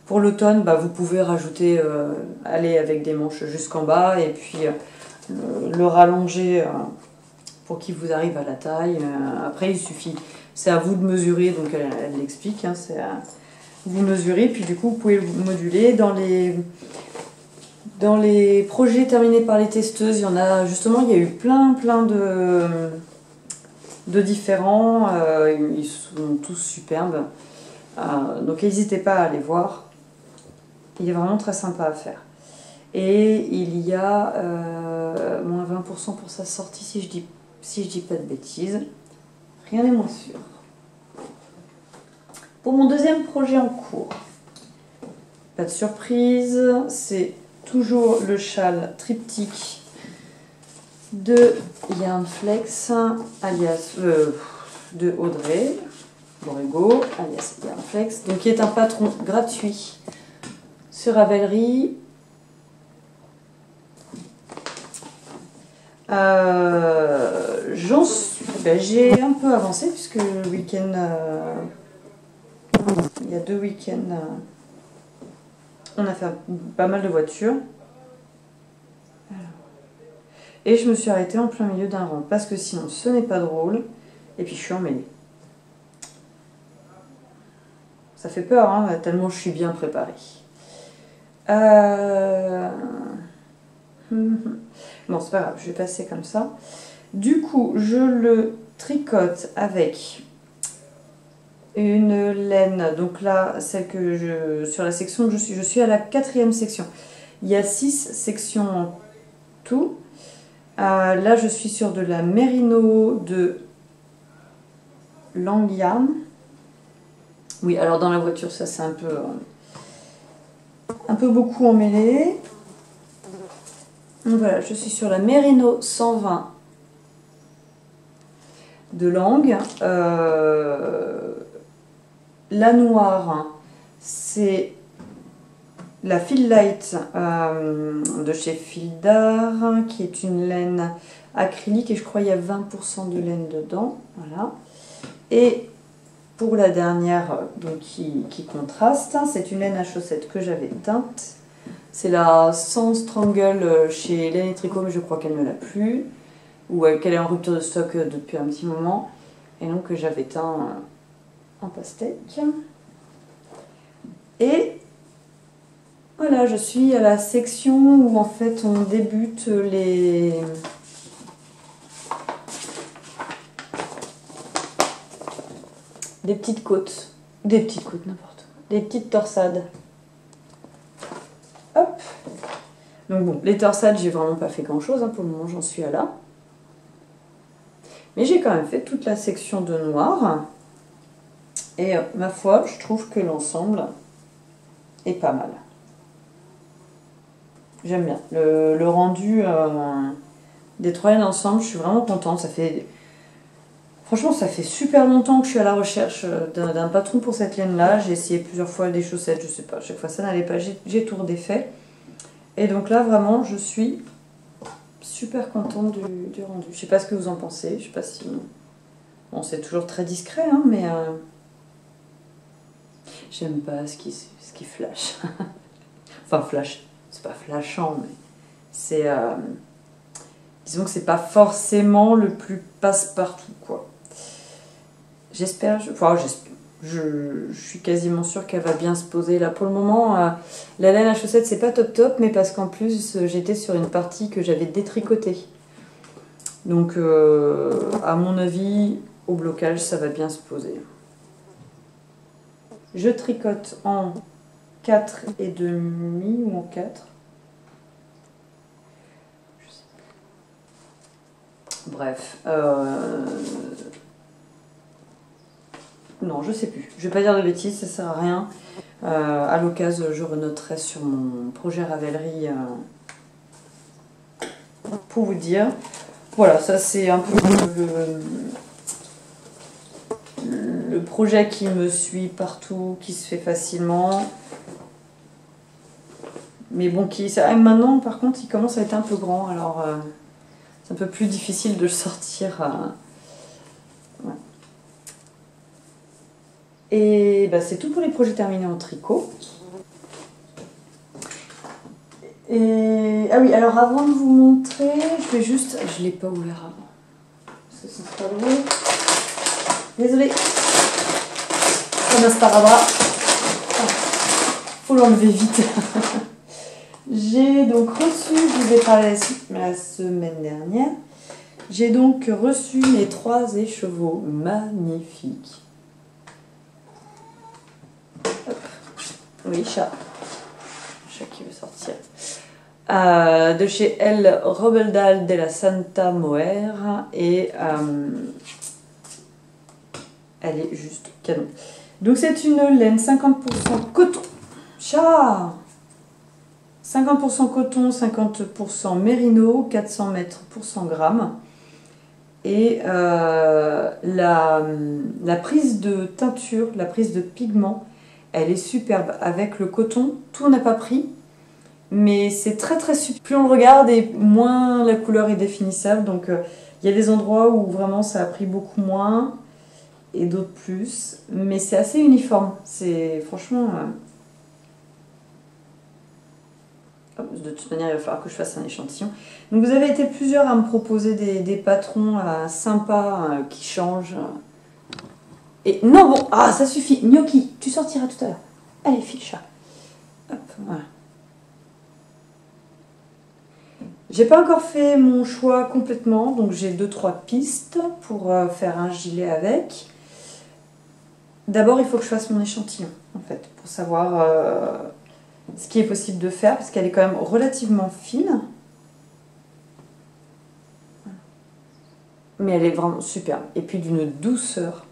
pour l'automne, bah, vous pouvez rajouter, aller avec des manches jusqu'en bas et puis le rallonger pour qu'il vous arrive à la taille. Après il suffit, c'est à vous de mesurer, donc elle l'explique, hein, vous mesurez, puis du coup vous pouvez le moduler. Dans les projets terminés par les testeuses, il y en a justement, il y a eu plein de différents, ils sont tous superbes. Donc n'hésitez pas à aller voir, il est vraiment très sympa à faire. Et il y a moins 20% pour sa sortie si je dis pas de bêtises. Rien n'est moins sûr. Pour mon deuxième projet en cours, pas de surprise, c'est toujours le châle triptyque de Yarn Flex, alias de Audrey Borrego, alias Yarn Flex, donc qui est un patron gratuit sur Ravelry. J'ai un peu avancé puisque le week-end, il y a 2 week-ends, on a fait pas mal de voitures. Et je me suis arrêtée en plein milieu d'un rang parce que sinon ce n'est pas drôle. Et puis je suis emmêlée. Ça fait peur, hein, tellement je suis bien préparée. Bon, c'est pas grave, je vais passer comme ça. Du coup, je le tricote avec une laine. Donc là, celle que sur la section que je suis à la 4e section. Il y a 6 sections en tout. Là, je suis sur de la Merino de Lang Yarn. Oui, alors dans la voiture, ça c'est un peu beaucoup emmêlé. Donc voilà, je suis sur la Merino 120 de Lang. La noire, c'est la Feel Light de chez Fildar, qui est une laine acrylique et je crois qu'il y a 20% de laine dedans. Voilà. Et pour la dernière, donc qui contraste, c'est une laine à chaussettes que j'avais teinte. C'est la Sans Strangle chez Laine et Tricot, mais je crois qu'elle ne l'a plus. Ou qu'elle est en rupture de stock depuis un petit moment. Et donc que j'avais teint en pastèque. Et voilà, je suis à la section où en fait on débute des petites côtes. Des petites côtes, n'importe quoi. Des petites torsades. Hop. Donc bon, les torsades, j'ai vraiment pas fait grand chose, hein, pour le moment j'en suis à là. Mais j'ai quand même fait toute la section de noir. Et ma foi, je trouve que l'ensemble est pas mal. J'aime bien. Le rendu des 3 laines ensemble, je suis vraiment contente. Franchement, ça fait super longtemps que je suis à la recherche d'un patron pour cette laine-là. J'ai essayé plusieurs fois des chaussettes, je sais pas. À chaque fois, ça n'allait pas. J'ai tout redéfait. Et donc là, vraiment, je suis super contente du rendu. Je sais pas ce que vous en pensez. Je sais pas si... Bon, c'est toujours très discret, hein, mais... J'aime pas ce qui flash. Enfin, flash. C'est pas flashant, mais c'est... disons que c'est pas forcément le plus passe-partout, quoi. J'espère... Je suis quasiment sûre qu'elle va bien se poser. Là, pour le moment, la laine à chaussettes, c'est pas top, mais parce qu'en plus, j'étais sur une partie que j'avais détricotée. Donc, à mon avis, au blocage, ça va bien se poser. Je tricote en 4,5 ou en 4. Bref. Non, je sais plus. Je vais pas dire de bêtises, ça sert à rien. À l'occasion, je renoterai sur mon projet Ravelry pour vous dire. Voilà, ça c'est un peu le projet qui me suit partout, qui se fait facilement. Mais bon, maintenant par contre, il commence à être un peu grand, alors c'est un peu plus difficile de le sortir. Ouais. Et bah, c'est tout pour les projets terminés en tricot. Et... Ah oui, alors avant de vous montrer, je vais juste... Je ne l'ai pas ouvert avant. Parce que c'est pas drôle. Désolée. Comme un sparadrap. Faut l'enlever vite. J'ai donc reçu, je vous ai parlé la semaine dernière, j'ai donc reçu mes 3 écheveaux magnifiques. Hop. Oui, chat. Chat qui veut sortir. De chez El Robeldal de la Santa Moer. Et elle est juste canon. Donc c'est une laine 50% coton. Chat! 50% coton, 50% mérino, 400 mètres pour 100 grammes. Et la prise de teinture, la prise de pigment, elle est superbe. Avec le coton, tout n'a pas pris, mais c'est très très super. Plus on le regarde et moins la couleur est définissable. Donc il y a des endroits où vraiment ça a pris beaucoup moins et d'autres plus. Mais c'est assez uniforme. C'est franchement... De toute manière, il va falloir que je fasse un échantillon. Donc vous avez été plusieurs à me proposer des patrons sympas qui changent. Et non, bon, ah, ça suffit. Gnocchi, tu sortiras tout à l'heure. Allez, file chat. Hop, voilà. J'ai pas encore fait mon choix complètement, donc j'ai 2-3 pistes pour faire un gilet avec. D'abord, il faut que je fasse mon échantillon, en fait, pour savoir ce qui est possible de faire, parce qu'elle est quand même relativement fine. Mais elle est vraiment superbe. Et puis d'une douceur.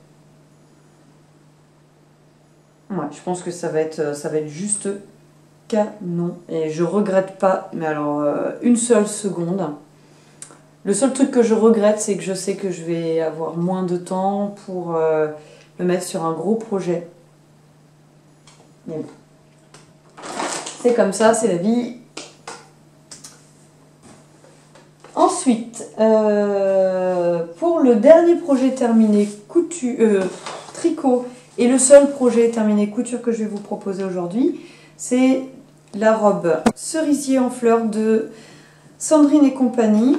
Ouais, je pense que ça va être juste canon. Et je regrette pas, mais alors une seule seconde. Le seul truc que je regrette, c'est que je sais que je vais avoir moins de temps pour le mettre sur un gros projet. Mais bon. C'est comme ça, c'est la vie. Ensuite, pour le dernier projet terminé tricot et le seul projet terminé couture que je vais vous proposer aujourd'hui, c'est la robe cerisier en fleurs de Sandrine et compagnie,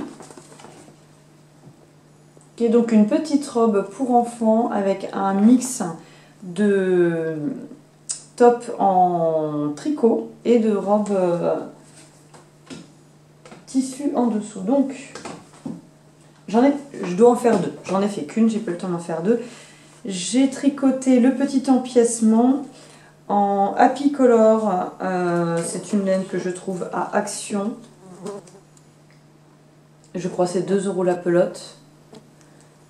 qui est donc une petite robe pour enfants avec un mix de top en tricot et de robe tissu en dessous. Donc je dois en faire 2. J'en ai fait qu'une, j'ai pas le temps d'en faire 2. J'ai tricoté le petit empiècement en Happy Color. C'est une laine que je trouve à Action. Je crois que c'est 2 € la pelote.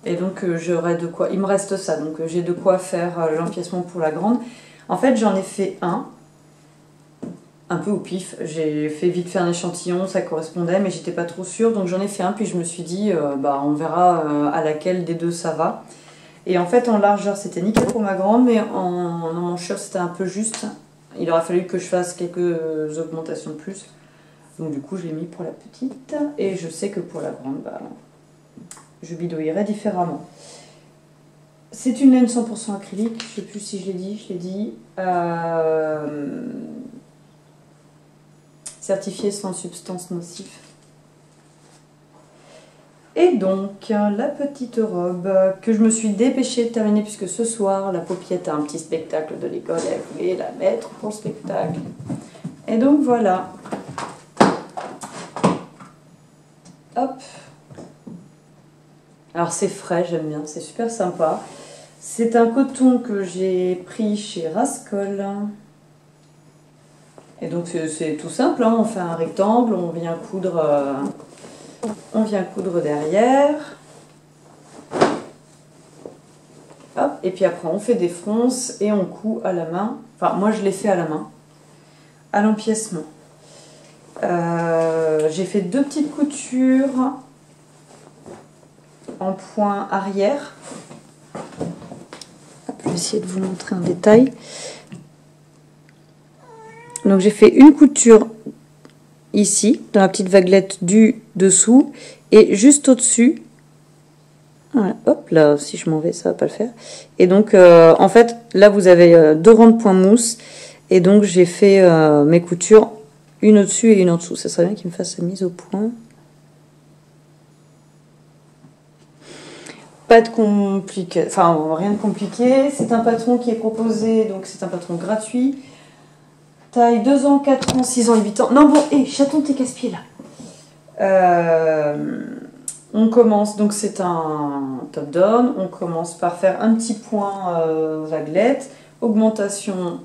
Et donc j'aurai de quoi. Il me reste ça, donc j'ai de quoi faire l'empiècement pour la grande. En fait, j'en ai fait un peu au pif. J'ai fait vite fait un échantillon, ça correspondait, mais j'étais pas trop sûre, donc j'en ai fait un. Puis je me suis dit, on verra à laquelle des deux ça va. Et en fait, en largeur, c'était nickel pour ma grande, mais en emmanchure, c'était un peu juste. Il aurait fallu que je fasse quelques augmentations de plus. Donc du coup, je l'ai mis pour la petite. Et je sais que pour la grande, je bidouillerai différemment. C'est une laine 100% acrylique, je ne sais plus si je l'ai dit, certifiée sans substance nocive. Et donc, la petite robe que je me suis dépêchée de terminer, puisque ce soir, la paupiette a un petit spectacle de l'école, elle voulait la mettre pour le spectacle. Et donc voilà. Hop. Alors c'est frais, j'aime bien, c'est super sympa. C'est un coton que j'ai pris chez Rascol. Et donc c'est tout simple, hein. On fait un rectangle, on vient coudre derrière. Hop, et puis après on fait des fronces et on coud à la main. Enfin moi je l'ai fait à la main, à l'empiècement. J'ai fait 2 petites coutures en point arrière. Je vais essayer de vous montrer en détail. Donc j'ai fait une couture ici, dans la petite vaguelette du dessous, et juste au-dessus. Voilà, hop, là, si je m'en vais, ça va pas le faire. Et donc, en fait, là, vous avez 2 rangs de point mousse, et donc j'ai fait mes coutures, une au-dessus et une en dessous. Ça serait bien qu'il me fasse sa mise au point. Pas de compliqué, enfin rien de compliqué. C'est un patron qui est proposé, donc c'est un patron gratuit. taille 2 ans, 4 ans, 6 ans et 8 ans. Non bon, hé, chaton tes casse-pieds là. On commence, donc c'est un top-down, on commence par faire un petit point vaguelette, augmentation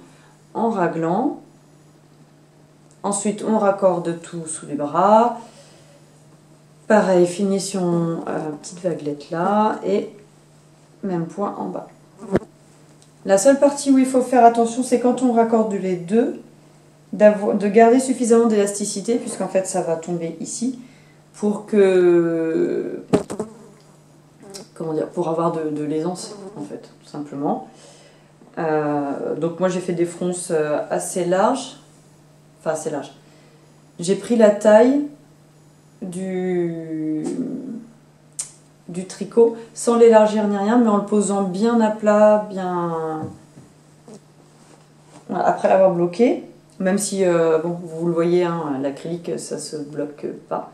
en raglant. Ensuite, on raccorde tout sous les bras. Pareil, finition, petite vaguelette là, et même point en bas. La seule partie où il faut faire attention, c'est quand on raccorde les deux, de garder suffisamment d'élasticité, puisqu'en fait ça va tomber ici, pour que... Comment dire, pour avoir de l'aisance, en fait, tout simplement. Donc moi j'ai fait des fronces assez larges, enfin assez larges. J'ai pris la taille du tricot sans l'élargir ni rien, mais en le posant bien à plat, bien... Voilà, après l'avoir bloqué, même si, bon, vous le voyez, hein, l'acrylique ça se bloque pas.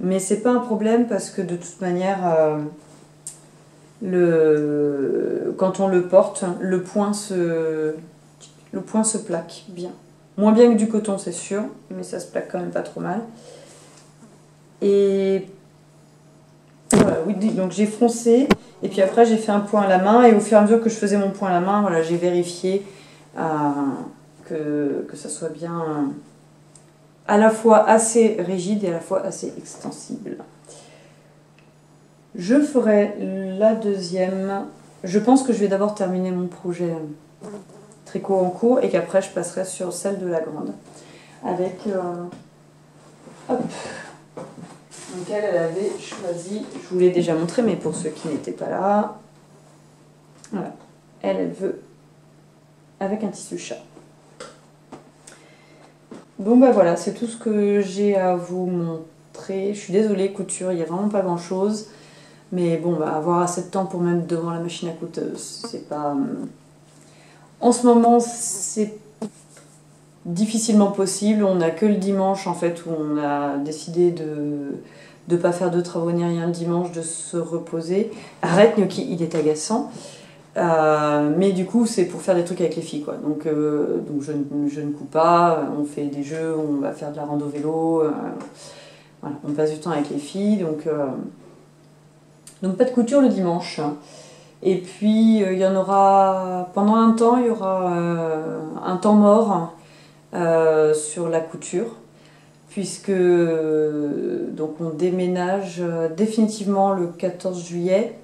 Mais c'est pas un problème parce que de toute manière, quand on le porte, le point se plaque bien. Moins bien que du coton, c'est sûr, mais ça se plaque quand même pas trop mal. Et voilà, oui, donc j'ai froncé, et puis après j'ai fait un point à la main, et au fur et à mesure que je faisais mon point à la main, voilà, j'ai vérifié que ça soit bien à la fois assez rigide et à la fois assez extensible. Je ferai la deuxième. Je pense que je vais d'abord terminer mon projet tricot en cours et qu'après je passerai sur celle de la grande. Avec... hop. Donc elle avait choisi, je vous l'ai déjà montré, mais pour ceux qui n'étaient pas là, voilà. Elle veut avec un tissu chat. Bon bah voilà, c'est tout ce que j'ai à vous montrer. Je suis désolée, couture, il n'y a vraiment pas grand chose. Mais bon, bah, avoir assez de temps pour mettre devant la machine à coudre, c'est pas... En ce moment, c'est difficilement possible. On n'a que le dimanche, en fait, où on a décidé de ne pas faire de travaux ni rien le dimanche, de se reposer. Arrête, Gnocchi, il est agaçant. Mais du coup, c'est pour faire des trucs avec les filles, quoi. Donc je ne couds pas, on fait des jeux, on va faire de la rando vélo. Voilà, on passe du temps avec les filles, donc pas de couture le dimanche. Et puis il y en aura pendant un temps, il y aura un temps mort sur la couture, puisque donc on déménage définitivement le 14 juillet.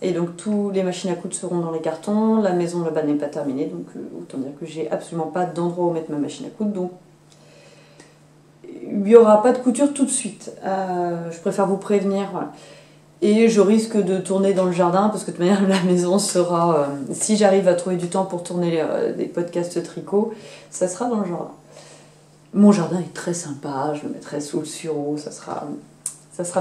Et donc tous les machines à coudre seront dans les cartons, la maison là-bas n'est pas terminée, donc autant dire que j'ai absolument pas d'endroit où mettre ma machine à coudre, donc il n'y aura pas de couture tout de suite. Je préfère vous prévenir, voilà. Et je risque de tourner dans le jardin, parce que de toute manière la maison sera, si j'arrive à trouver du temps pour tourner des podcasts tricot, ça sera dans le jardin. Mon jardin est très sympa, je le mettrai sous le sureau, ça sera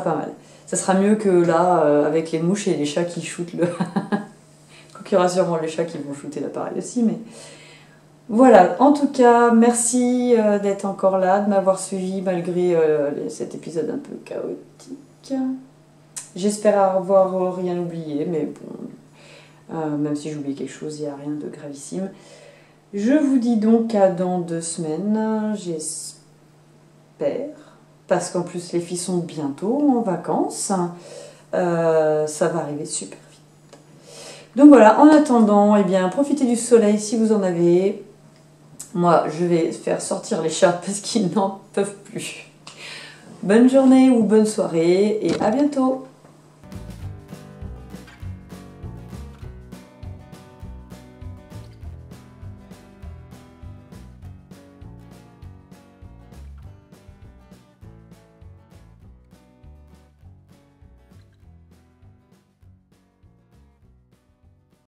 pas mal. Ça sera mieux que là, avec les mouches et les chats qui shootent le... Quoi qu'il y aura sûrement les chats qui vont shooter l'appareil aussi, mais... Voilà, en tout cas, merci d'être encore là, de m'avoir suivi malgré cet épisode un peu chaotique. J'espère avoir rien oublié, mais bon, même si j'oublie quelque chose, il n'y a rien de gravissime. Je vous dis donc à dans 2 semaines, j'espère. Parce qu'en plus les filles sont bientôt en vacances, ça va arriver super vite. Donc voilà, en attendant, eh bien, profitez du soleil si vous en avez. Moi, je vais faire sortir les chats parce qu'ils n'en peuvent plus. Bonne journée ou bonne soirée et à bientôt!